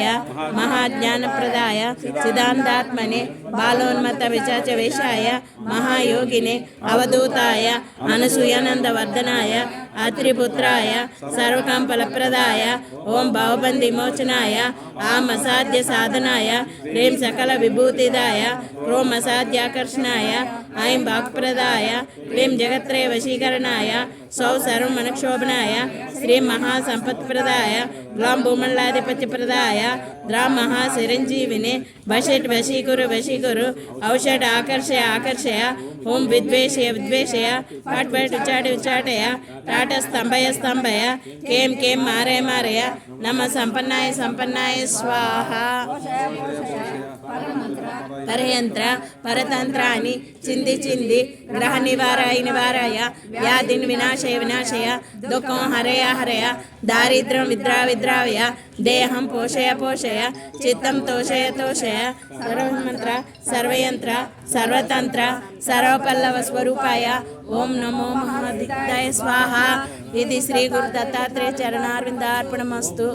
विनाशाय महाज्ञानप्रदाय चिदानंदात्मने बालोन्मत्त विचाच वेशाय महायोगिने अवधूताय अनसूयानंदवर्धनाय अत्रिपुत्राय सर्वकामफलप्रदाय ओं भवबन्धिमोचनाय आम असाध्य साधनाय प्रेम सकल विभूतिदाय क्रोम असाध्याकर्षणाय ऐं वाक्प्रदाय प्रेम जगत्त्रय वशीकरणाय सौ सर्वमनक्षोभनाय श्री महासंपत्प्रदाय ग्लां भूमंडलाधिपत्यप्रदाय द्रां महाचिरंजीविने वषट् वशीकुरु औषध आकर्षय ओं विद्वेषय पट उचाटय टाट स्तंभय कें मारय नम संपन्नाय स्वाहा परयंत्र परतंत्राणि चिंदी ग्रह निवाराय व्याधिन विनाशय दुःखं हरय दारिद्र्यं विद्रावय देहं पोषय चित्तं तोषय सर्वमंत्र सर्वयंत्र सर्वतंत्र सर्वपल्लव स्वरूपाय ओम नमो महादित्याय स्वाहा। इति श्री गुरु दत्तात्रेय चरणारविंदार्पणमस्तु।